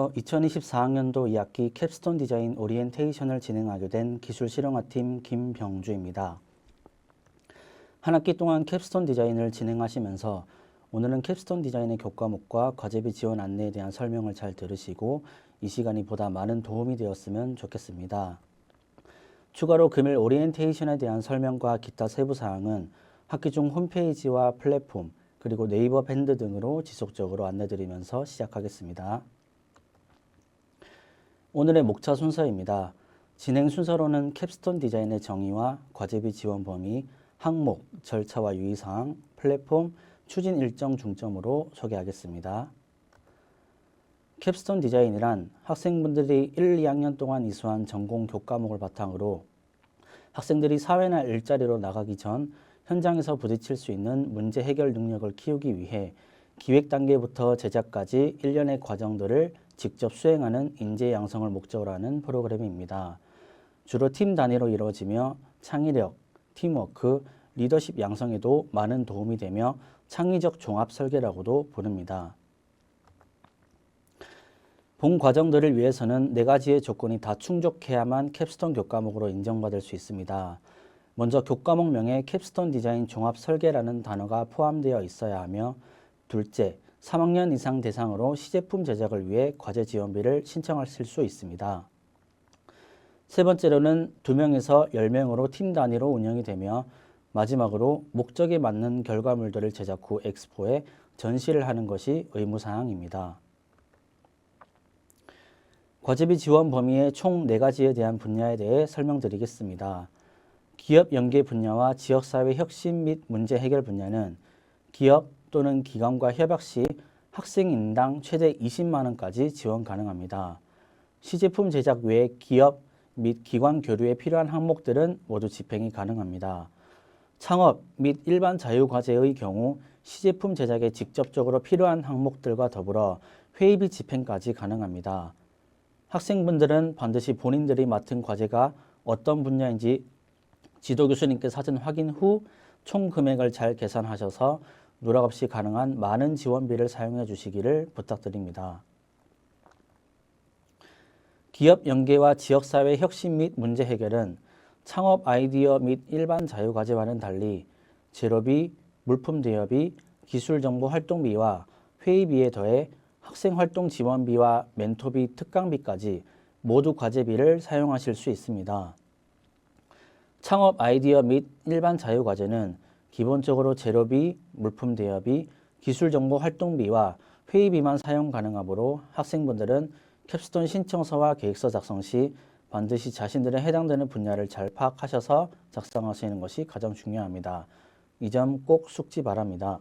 안녕하세요. 2024학년도 2학기 캡스톤 디자인 오리엔테이션을 진행하게 된 기술실용화팀 김병주입니다. 한 학기 동안 캡스톤 디자인을 진행하시면서 오늘은 캡스톤 디자인의 교과목과 과제비 지원 안내에 대한 설명을 잘 들으시고 이 시간이 보다 많은 도움이 되었으면 좋겠습니다. 추가로 금일 오리엔테이션에 대한 설명과 기타 세부사항은 학기 중 홈페이지와 플랫폼, 그리고 네이버 밴드 등으로 지속적으로 안내드리면서 시작하겠습니다. 오늘의 목차 순서입니다. 진행 순서로는 캡스톤 디자인의 정의와 과제비 지원 범위, 항목, 절차와 유의사항, 플랫폼, 추진 일정 중점으로 소개하겠습니다. 캡스톤 디자인이란 학생분들이 1, 2학년 동안 이수한 전공 교과목을 바탕으로 학생들이 사회나 일자리로 나가기 전 현장에서 부딪힐 수 있는 문제 해결 능력을 키우기 위해 기획 단계부터 제작까지 일련의 과정들을 직접 수행하는 인재 양성을 목적으로 하는 프로그램입니다. 주로 팀 단위로 이루어지며 창의력, 팀워크, 리더십 양성에도 많은 도움이 되며 창의적 종합 설계라고도 부릅니다. 본 과정들을 위해서는 4가지의 조건이 다 충족해야만 캡스톤 교과목으로 인정받을 수 있습니다. 먼저 교과목명에 캡스톤 디자인 종합 설계라는 단어가 포함되어 있어야 하며, 둘째, 3학년 이상 대상으로 시제품 제작을 위해 과제 지원비를 신청하실 수 있습니다. 세 번째로는 2명에서 10명으로 팀 단위로 운영이 되며, 마지막으로 목적에 맞는 결과물들을 제작 후 엑스포에 전시를 하는 것이 의무사항입니다. 과제비 지원 범위의 총 4가지에 대한 분야에 대해 설명드리겠습니다. 기업 연계 분야와 지역사회 혁신 및 문제 해결 분야는 기업 또는 기관과 협약 시 학생 인당 최대 20만 원까지 지원 가능합니다. 시제품 제작 외에 기업 및 기관 교류에 필요한 항목들은 모두 집행이 가능합니다. 창업 및 일반 자유과제의 경우 시제품 제작에 직접적으로 필요한 항목들과 더불어 회의비 집행까지 가능합니다. 학생분들은 반드시 본인들이 맡은 과제가 어떤 분야인지 지도교수님께 사전 확인 후 총 금액을 잘 계산하셔서 누락 없이 가능한 많은 지원비를 사용해 주시기를 부탁드립니다. 기업 연계와 지역사회 혁신 및 문제 해결은 창업 아이디어 및 일반 자유과제와는 달리 재료비, 물품 대여비, 기술정보 활동비와 회의비에 더해 학생활동 지원비와 멘토비, 특강비까지 모두 과제비를 사용하실 수 있습니다. 창업 아이디어 및 일반 자유과제는 기본적으로 재료비, 물품 대여비, 기술정보 활동비와 회의비만 사용 가능하므로 학생분들은 캡스톤 신청서와 계획서 작성 시 반드시 자신들의 해당되는 분야를 잘 파악하셔서 작성하시는 것이 가장 중요합니다. 이 점 꼭 숙지 바랍니다.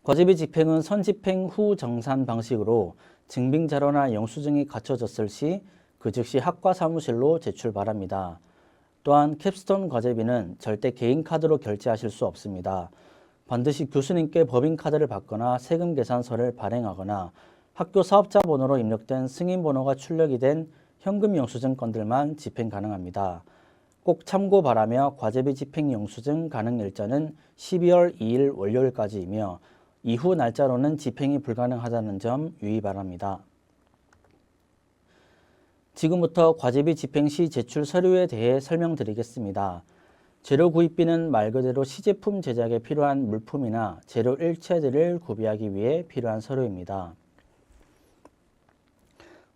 과제비 집행은 선집행 후 정산 방식으로 증빙자료나 영수증이 갖춰졌을 시 그 즉시 학과 사무실로 제출 바랍니다. 또한 캡스톤 과제비는 절대 개인 카드로 결제하실 수 없습니다. 반드시 교수님께 법인카드를 받거나 세금 계산서를 발행하거나 학교 사업자 번호로 입력된 승인번호가 출력이 된 현금 영수증 건들만 집행 가능합니다. 꼭 참고 바라며 과제비 집행 영수증 가능 일자는 12월 2일 월요일까지이며 이후 날짜로는 집행이 불가능하다는 점 유의 바랍니다. 지금부터 과제비 집행 시 제출 서류에 대해 설명드리겠습니다. 재료 구입비는 말 그대로 시제품 제작에 필요한 물품이나 재료 일체들을 구비하기 위해 필요한 서류입니다.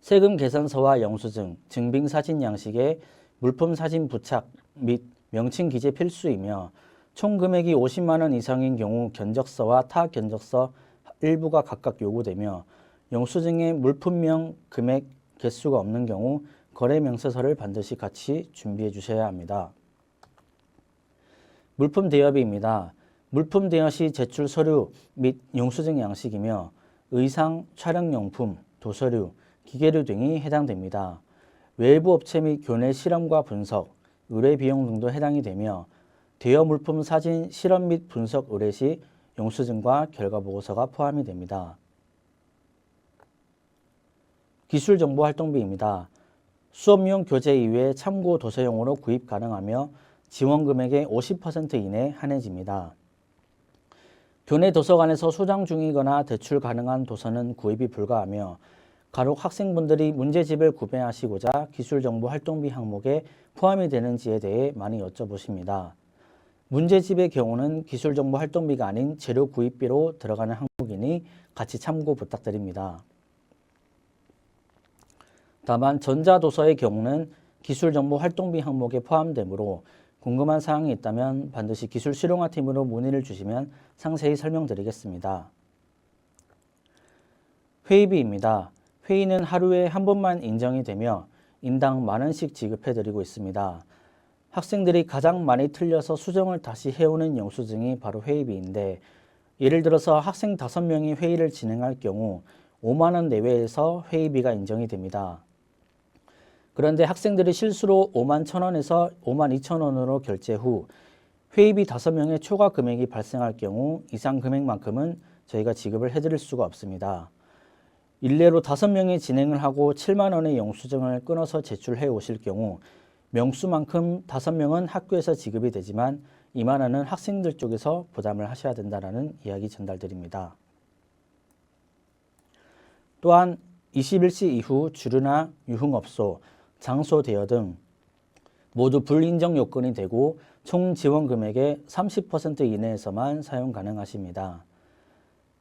세금 계산서와 영수증, 증빙사진 양식에 물품 사진 부착 및 명칭 기재 필수이며 총 금액이 50만 원 이상인 경우 견적서와 타 견적서 일부가 각각 요구되며 영수증에 물품명, 금액, 개수가 없는 경우 거래명세서를 반드시 같이 준비해 주셔야 합니다. 물품 대여비입니다. 물품 대여 시 제출 서류 및 영수증 양식이며 의상, 촬영용품, 도서류, 기계류 등이 해당됩니다. 외부 업체 및 교내 실험과 분석, 의뢰 비용 등도 해당이 되며 대여 물품 사진 실험 및 분석 의뢰 시 영수증과 결과보고서가 포함이 됩니다. 기술정보 활동비입니다. 수업용 교재 이외에 참고 도서용으로 구입 가능하며 지원 금액의 50% 이내 한해집니다. 교내 도서관에서 소장 중이거나 대출 가능한 도서는 구입이 불가하며 가록 학생분들이 문제집을 구매하시고자 기술정보 활동비 항목에 포함이 되는지에 대해 많이 여쭤보십니다. 문제집의 경우는 기술정보 활동비가 아닌 재료 구입비로 들어가는 항목이니 같이 참고 부탁드립니다. 다만 전자도서의 경우는 기술정보 활동비 항목에 포함되므로 궁금한 사항이 있다면 반드시 기술실용화팀으로 문의를 주시면 상세히 설명드리겠습니다. 회의비입니다. 회의는 하루에 한 번만 인정이 되며 인당 10,000원씩 지급해드리고 있습니다. 학생들이 가장 많이 틀려서 수정을 다시 해오는 영수증이 바로 회의비인데, 예를 들어서 학생 5명이 회의를 진행할 경우 5만 원 내외에서 회의비가 인정이 됩니다. 그런데 학생들이 실수로 51,000원에서 52,000원으로 결제 후 회의비 5명의 초과 금액이 발생할 경우 이상 금액만큼은 저희가 지급을 해드릴 수가 없습니다. 일례로 5명이 진행을 하고 7만 원의 영수증을 끊어서 제출해 오실 경우 명수만큼 5명은 학교에서 지급이 되지만 2만 원은 학생들 쪽에서 부담을 하셔야 된다는 이야기 전달드립니다. 또한 21시 이후 주류나 유흥업소, 장소 대여 등 모두 불인정 요건이 되고 총 지원 금액의 30% 이내에서만 사용 가능하십니다.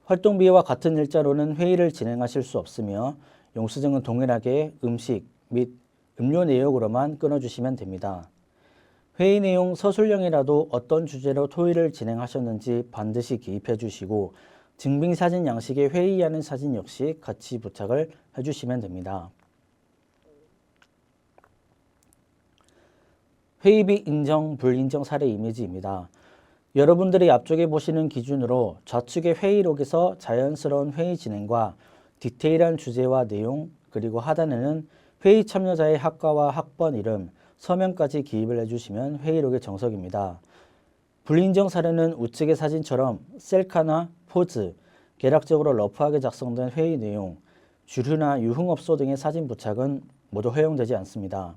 활동비와 같은 일자로는 회의를 진행하실 수 없으며 영수증은 동일하게 음식 및 음료 내역으로만 끊어주시면 됩니다. 회의 내용 서술형이라도 어떤 주제로 토의를 진행하셨는지 반드시 기입해 주시고 증빙사진 양식의 회의하는 사진 역시 같이 부착을 해주시면 됩니다. 회의비 인정, 불인정 사례 이미지입니다. 여러분들이 앞쪽에 보시는 기준으로 좌측의 회의록에서 자연스러운 회의 진행과 디테일한 주제와 내용, 그리고 하단에는 회의 참여자의 학과와 학번 이름, 서명까지 기입을 해주시면 회의록의 정석입니다. 불인정 사례는 우측의 사진처럼 셀카나 포즈, 개략적으로 러프하게 작성된 회의 내용, 주류나 유흥업소 등의 사진 부착은 모두 허용되지 않습니다.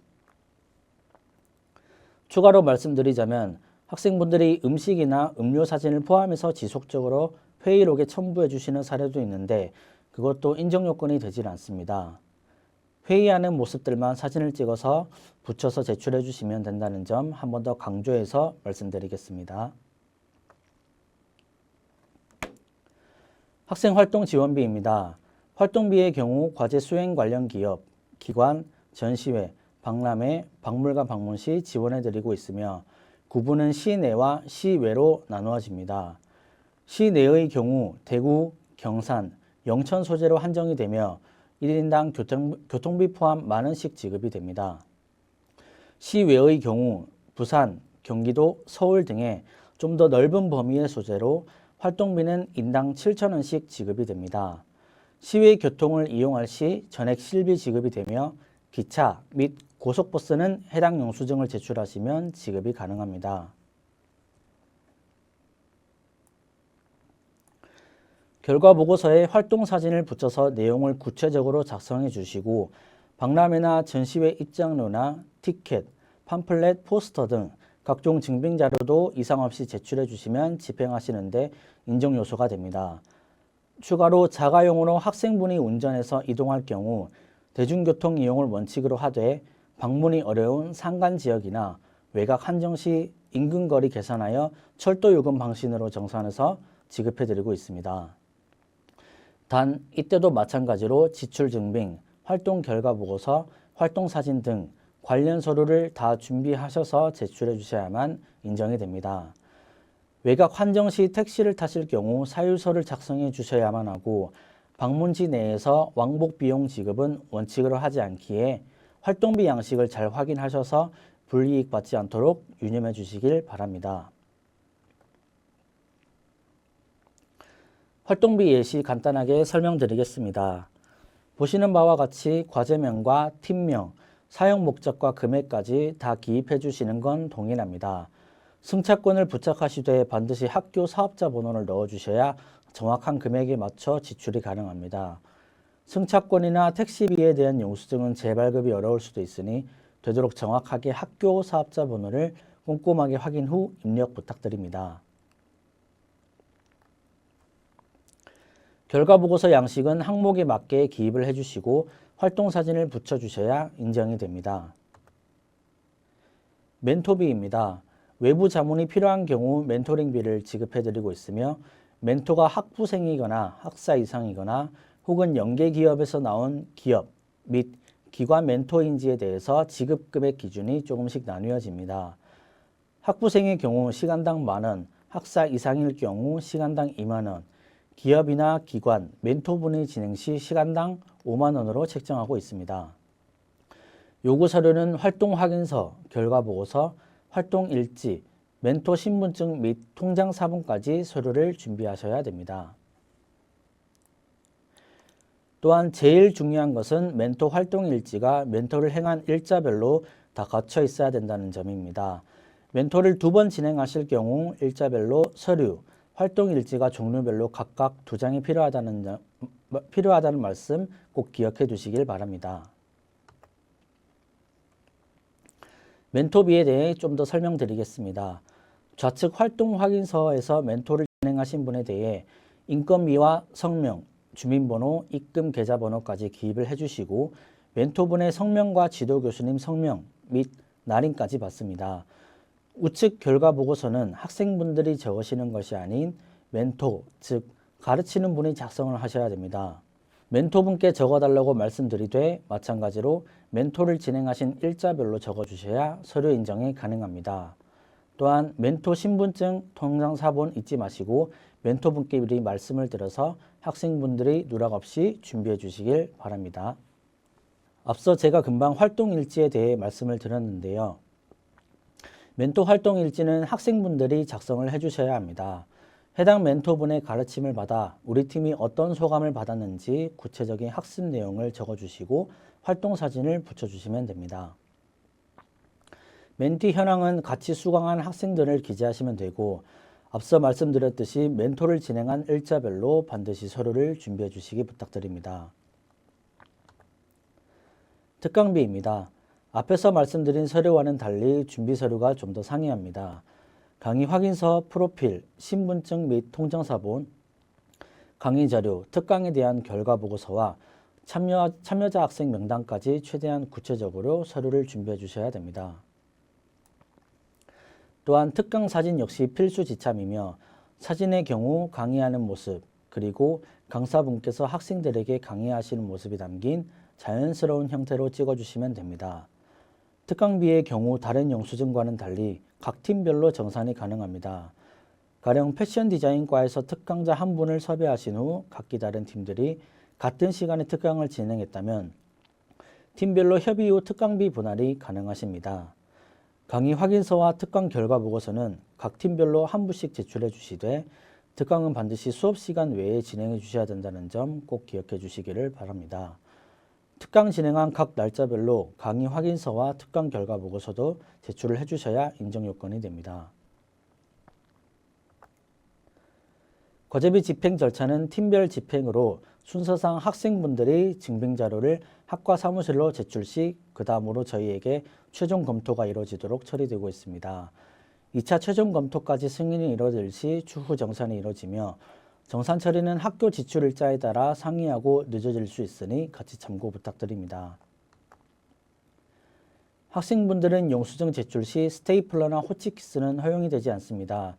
추가로 말씀드리자면 학생분들이 음식이나 음료 사진을 포함해서 지속적으로 회의록에 첨부해 주시는 사례도 있는데 그것도 인정 요건이 되질 않습니다. 회의하는 모습들만 사진을 찍어서 붙여서 제출해 주시면 된다는 점 한 번 더 강조해서 말씀드리겠습니다. 학생활동 지원비입니다. 활동비의 경우 과제 수행 관련 기업, 기관, 전시회, 박람회, 박물관 방문 시 지원해 드리고 있으며 구분은 시내와 시외로 나누어집니다. 시내의 경우 대구, 경산, 영천 소재로 한정이 되며 1인당 교통비 포함 10,000원씩 지급이 됩니다. 시외의 경우 부산, 경기도, 서울 등의 좀 더 넓은 범위의 소재로 활동비는 인당 7,000원씩 지급이 됩니다. 시외 교통을 이용할 시 전액 실비 지급이 되며 기차 및 고속버스는 해당 영수증을 제출하시면 지급이 가능합니다. 결과보고서에 활동사진을 붙여서 내용을 구체적으로 작성해 주시고 박람회나 전시회 입장료나 티켓, 팜플렛, 포스터 등 각종 증빙자료도 이상 없이 제출해 주시면 집행하시는데 인정 요소가 됩니다. 추가로 자가용으로 학생분이 운전해서 이동할 경우 대중교통 이용을 원칙으로 하되 방문이 어려운 산간지역이나 외곽 한정 시 인근거리 계산하여 철도요금 방식으로 정산해서 지급해드리고 있습니다. 단 이때도 마찬가지로 지출증빙, 활동결과보고서, 활동사진 등 관련 서류를 다 준비하셔서 제출해 주셔야만 인정이 됩니다. 외곽 환정 시 택시를 타실 경우 사유서를 작성해 주셔야만 하고 방문지 내에서 왕복 비용 지급은 원칙으로 하지 않기에 활동비 양식을 잘 확인하셔서 불이익 받지 않도록 유념해 주시길 바랍니다. 활동비 예시 간단하게 설명드리겠습니다. 보시는 바와 같이 과제명과 팀명, 사용 목적과 금액까지 다 기입해 주시는 건 동일합니다. 승차권을 부착하시되 반드시 학교 사업자 번호를 넣어 주셔야 정확한 금액에 맞춰 지출이 가능합니다. 승차권이나 택시비에 대한 영수증은 재발급이 어려울 수도 있으니 되도록 정확하게 학교 사업자 번호를 꼼꼼하게 확인 후 입력 부탁드립니다. 결과보고서 양식은 항목에 맞게 기입을 해주시고 활동사진을 붙여주셔야 인정이 됩니다. 멘토비입니다. 외부 자문이 필요한 경우 멘토링비를 지급해드리고 있으며 멘토가 학부생이거나 학사 이상이거나 혹은 연계기업에서 나온 기업 및 기관 멘토인지에 대해서 지급금액 기준이 조금씩 나뉘어집니다. 학부생의 경우 시간당 만원, 학사 이상일 경우 시간당 2만원, 기업이나 기관, 멘토분의 진행 시 시간당 5만원으로 책정하고 있습니다. 요구 서류는 활동 확인서, 결과보고서, 활동 일지, 멘토 신분증 및 통장 사본까지 서류를 준비하셔야 됩니다. 또한 제일 중요한 것은 멘토 활동 일지가 멘토를 행한 일자별로 다 거쳐 있어야 된다는 점입니다. 멘토를 2번 진행하실 경우 일자별로 서류, 활동 일지가 종류별로 각각 2장이 필요하다는 말씀 꼭 기억해 두시길 바랍니다. 멘토비에 대해 좀 더 설명드리겠습니다. 좌측 활동 확인서에서 멘토를 진행하신 분에 대해 인건비와 성명, 주민번호, 입금 계좌번호까지 기입을 해주시고 멘토분의 성명과 지도교수님 성명 및 날인까지 받습니다. 우측 결과보고서는 학생분들이 적으시는 것이 아닌 멘토, 즉 가르치는 분이 작성을 하셔야 됩니다. 멘토분께 적어달라고 말씀드리되 마찬가지로 멘토를 진행하신 일자별로 적어주셔야 서류 인정이 가능합니다. 또한 멘토 신분증, 통장 사본 잊지 마시고 멘토분께 미리 말씀을 드려서 학생분들이 누락 없이 준비해 주시길 바랍니다. 앞서 제가 금방 활동 일지에 대해 말씀을 드렸는데요. 멘토 활동 일지는 학생분들이 작성을 해주셔야 합니다. 해당 멘토분의 가르침을 받아 우리 팀이 어떤 소감을 받았는지 구체적인 학습 내용을 적어주시고 활동사진을 붙여주시면 됩니다. 멘티 현황은 같이 수강한 학생들을 기재하시면 되고 앞서 말씀드렸듯이 멘토를 진행한 일자별로 반드시 서류를 준비해 주시기 부탁드립니다. 특강비입니다. 앞에서 말씀드린 서류와는 달리 준비 서류가 좀 더 상이합니다. 강의 확인서, 프로필, 신분증 및 통장사본, 강의 자료, 특강에 대한 결과보고서와 참여자 학생 명단까지 최대한 구체적으로 서류를 준비해 주셔야 됩니다. 또한 특강 사진 역시 필수 지참이며 사진의 경우 강의하는 모습 그리고 강사분께서 학생들에게 강의하시는 모습이 담긴 자연스러운 형태로 찍어주시면 됩니다. 특강비의 경우 다른 영수증과는 달리 각 팀별로 정산이 가능합니다. 가령 패션 디자인과에서 특강자 한 분을 섭외하신 후 각기 다른 팀들이 같은 시간에 특강을 진행했다면 팀별로 협의 후 특강비 분할이 가능하십니다. 강의 확인서와 특강 결과 보고서는 각 팀별로 한 부씩 제출해 주시되 특강은 반드시 수업 시간 외에 진행해 주셔야 된다는 점 꼭 기억해 주시기를 바랍니다. 특강 진행한 각 날짜별로 강의 확인서와 특강 결과 보고서도 제출을 해주셔야 인정 요건이 됩니다. 과제비 집행 절차는 팀별 집행으로 순서상 학생분들이 증빙자료를 학과 사무실로 제출 시 그 다음으로 저희에게 최종 검토가 이루어지도록 처리되고 있습니다. 2차 최종 검토까지 승인이 이루어질 시 추후 정산이 이루어지며 정산 처리는 학교 지출 일자에 따라 상이하고 늦어질 수 있으니 같이 참고 부탁드립니다. 학생분들은 영수증 제출 시 스테이플러나 호치키스는 허용이 되지 않습니다.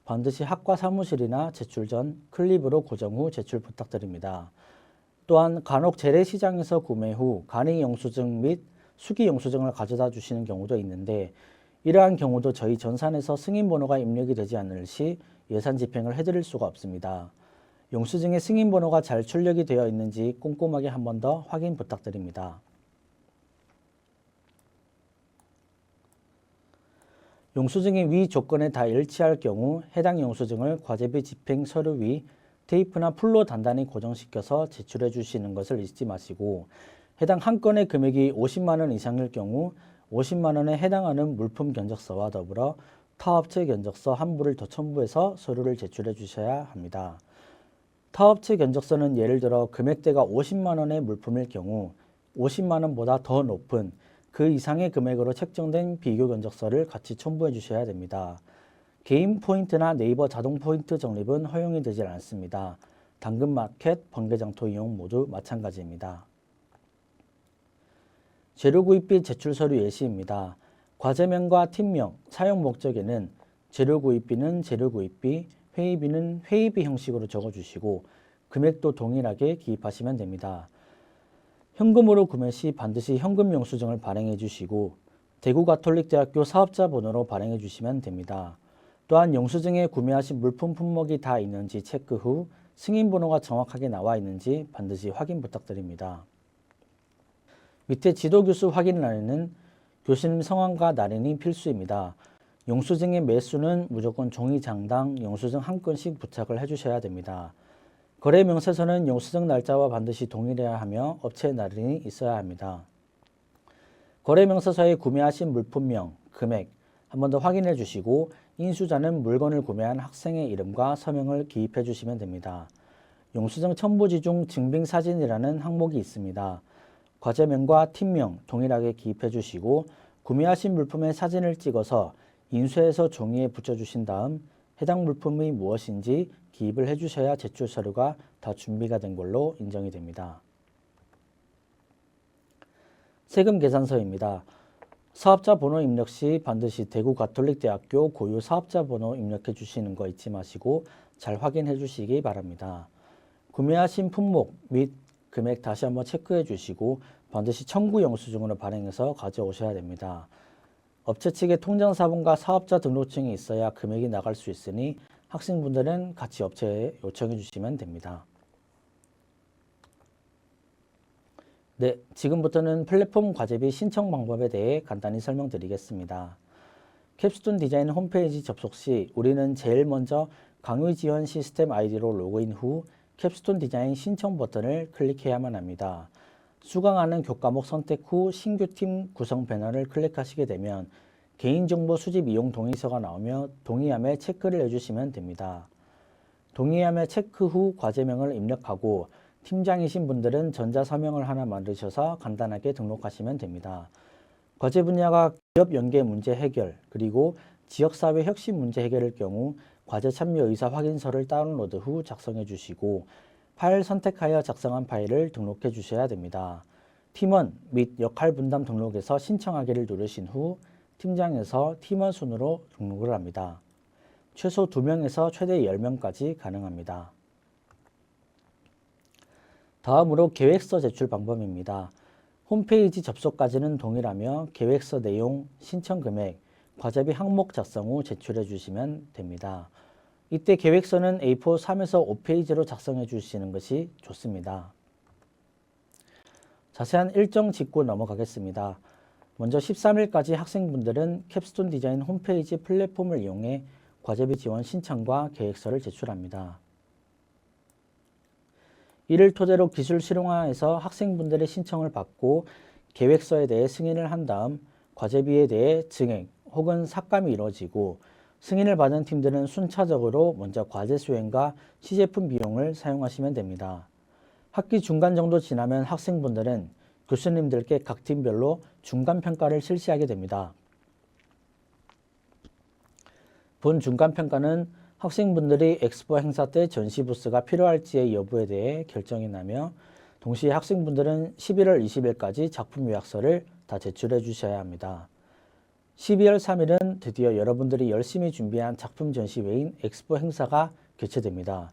반드시 학과 사무실이나 제출 전 클립으로 고정 후 제출 부탁드립니다. 또한 간혹 재래시장에서 구매 후 간이 영수증 및 수기 영수증을 가져다 주시는 경우도 있는데 이러한 경우도 저희 전산에서 승인번호가 입력이 되지 않을 시 예산 집행을 해드릴 수가 없습니다. 영수증에 승인번호가 잘 출력이 되어 있는지 꼼꼼하게 한 번 더 확인 부탁드립니다. 영수증의 위 조건에 다 일치할 경우 해당 영수증을 과제비 집행 서류 위 테이프나 풀로 단단히 고정시켜서 제출해 주시는 것을 잊지 마시고 해당 한 건의 금액이 50만 원 이상일 경우 50만 원에 해당하는 물품 견적서와 더불어 타업체 견적서 한 부를 더 첨부해서 서류를 제출해 주셔야 합니다. 타업체 견적서는 예를 들어 금액대가 50만 원의 물품일 경우 50만 원보다 더 높은 그 이상의 금액으로 책정된 비교 견적서를 같이 첨부해 주셔야 됩니다. 개인 포인트나 네이버 자동 포인트 적립은 허용이 되질 않습니다. 당근마켓, 번개장터 이용 모두 마찬가지입니다. 재료 구입 및 제출 서류 예시입니다. 과제명과 팀명, 사용 목적에는 재료 구입비는 재료 구입비, 회의비는 회의비 형식으로 적어주시고 금액도 동일하게 기입하시면 됩니다. 현금으로 구매 시 반드시 현금 영수증을 발행해 주시고 대구가톨릭대학교 사업자 번호로 발행해 주시면 됩니다. 또한 영수증에 구매하신 물품 품목이 다 있는지 체크 후 승인 번호가 정확하게 나와 있는지 반드시 확인 부탁드립니다. 밑에 지도교수 확인란에는 교수님 성함과 날인이 필수입니다. 영수증의 매수는 무조건 종이 장당 영수증 한 건씩 부착을 해주셔야 됩니다. 거래 명세서는 영수증 날짜와 반드시 동일해야 하며 업체 날인이 있어야 합니다. 거래 명세서에 구매하신 물품명, 금액 한 번 더 확인해 주시고 인수자는 물건을 구매한 학생의 이름과 서명을 기입해 주시면 됩니다. 영수증 첨부지 중 증빙사진이라는 항목이 있습니다. 과제명과 팀명 동일하게 기입해 주시고 구매하신 물품의 사진을 찍어서 인쇄해서 종이에 붙여주신 다음 해당 물품이 무엇인지 기입을 해주셔야 제출 서류가 다 준비가 된 걸로 인정이 됩니다. 세금 계산서입니다. 사업자 번호 입력 시 반드시 대구가톨릭대학교 고유 사업자 번호 입력해 주시는 거 잊지 마시고 잘 확인해 주시기 바랍니다. 구매하신 품목 및 금액 다시 한번 체크해 주시고 반드시 청구 영수증으로 발행해서 가져오셔야 됩니다. 업체 측의 통장사본과 사업자 등록증이 있어야 금액이 나갈 수 있으니 학생분들은 같이 업체에 요청해 주시면 됩니다. 네, 지금부터는 플랫폼 과제비 신청 방법에 대해 간단히 설명드리겠습니다. 캡스톤 디자인 홈페이지 접속 시 우리는 제일 먼저 강의 지원 시스템 아이디로 로그인 후 캡스톤 디자인 신청 버튼을 클릭해야만 합니다. 수강하는 교과목 선택 후 신규 팀 구성 배너를 클릭하시게 되면 개인정보 수집 이용 동의서가 나오며 동의함에 체크를 해주시면 됩니다. 동의함에 체크 후 과제명을 입력하고 팀장이신 분들은 전자서명을 하나 만드셔서 간단하게 등록하시면 됩니다. 과제 분야가 기업 연계 문제 해결 그리고 지역사회 혁신 문제 해결일 경우 과제 참여 의사 확인서를 다운로드 후 작성해 주시고 파일 선택하여 작성한 파일을 등록해 주셔야 됩니다. 팀원 및 역할 분담 등록에서 신청하기를 누르신 후 팀장에서 팀원 순으로 등록을 합니다. 최소 2명에서 최대 10명까지 가능합니다. 다음으로 계획서 제출 방법입니다. 홈페이지 접속까지는 동일하며 계획서 내용, 신청 금액, 과제비 항목 작성 후 제출해 주시면 됩니다. 이때 계획서는 A4 3에서 5페이지로 작성해 주시는 것이 좋습니다. 자세한 일정 짚고 넘어가겠습니다. 먼저 13일까지 학생분들은 캡스톤 디자인 홈페이지 플랫폼을 이용해 과제비 지원 신청과 계획서를 제출합니다. 이를 토대로 기술 실용화에서 학생분들의 신청을 받고 계획서에 대해 승인을 한 다음 과제비에 대해 증액 혹은 삭감이 이루어지고 승인을 받은 팀들은 순차적으로 먼저 과제 수행과 시제품 비용을 사용하시면 됩니다. 학기 중간 정도 지나면 학생분들은 교수님들께 각 팀별로 중간평가를 실시하게 됩니다. 본 중간평가는 학생분들이 엑스포 행사 때 전시 부스가 필요할지의 여부에 대해 결정이 나며 동시에 학생분들은 11월 20일까지 작품 요약서를 다 제출해 주셔야 합니다. 12월 3일은 드디어 여러분들이 열심히 준비한 작품 전시회인 엑스포 행사가 개최됩니다.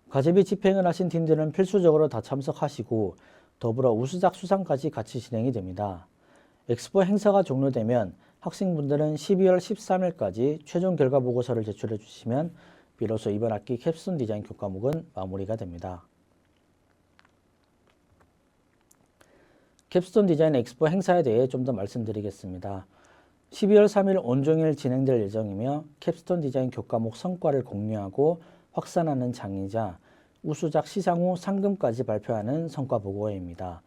과제비 집행을 하신 팀들은 필수적으로 다 참석하시고 더불어 우수작 수상까지 같이 진행이 됩니다. 엑스포 행사가 종료되면 학생분들은 12월 13일까지 최종 결과 보고서를 제출해 주시면 비로소 이번 학기 캡스톤 디자인 교과목은 마무리가 됩니다. 캡스톤 디자인 엑스포 행사에 대해 좀 더 말씀드리겠습니다. 12월 3일 온종일 진행될 예정이며 캡스톤 디자인 교과목 성과를 공유하고 확산하는 장이자 우수작 시상 후 상금까지 발표하는 성과 보고회입니다.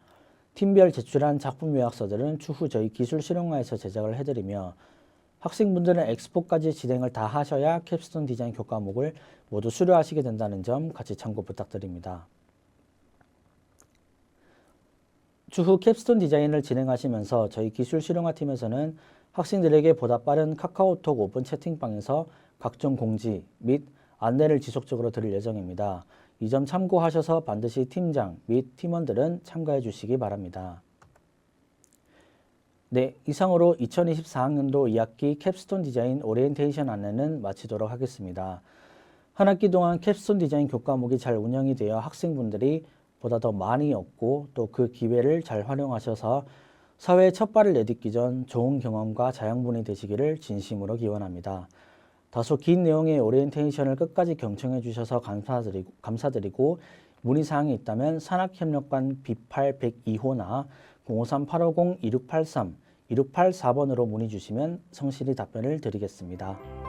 팀별 제출한 작품 요약서들은 추후 저희 기술 실용화에서 제작을 해드리며 학생분들은 엑스포까지 진행을 다 하셔야 캡스톤 디자인 교과목을 모두 수료하시게 된다는 점 같이 참고 부탁드립니다. 추후 캡스톤 디자인을 진행하시면서 저희 기술 실용화 팀에서는 학생들에게 보다 빠른 카카오톡 오픈 채팅방에서 각종 공지 및 안내를 지속적으로 드릴 예정입니다. 이 점 참고하셔서 반드시 팀장 및 팀원들은 참가해 주시기 바랍니다. 네, 이상으로 2024학년도 2학기 캡스톤 디자인 오리엔테이션 안내는 마치도록 하겠습니다. 한 학기 동안 캡스톤 디자인 교과목이 잘 운영이 되어 학생분들이 보다 더 많이 얻고 또 그 기회를 잘 활용하셔서 사회에 첫 발을 내딛기 전 좋은 경험과 자양분이 되시기를 진심으로 기원합니다. 다소 긴 내용의 오리엔테이션을 끝까지 경청해 주셔서 감사드리고 문의사항이 있다면 산학협력관 B8 102호나 053-850-2683, 2684번으로 문의 주시면 성실히 답변을 드리겠습니다.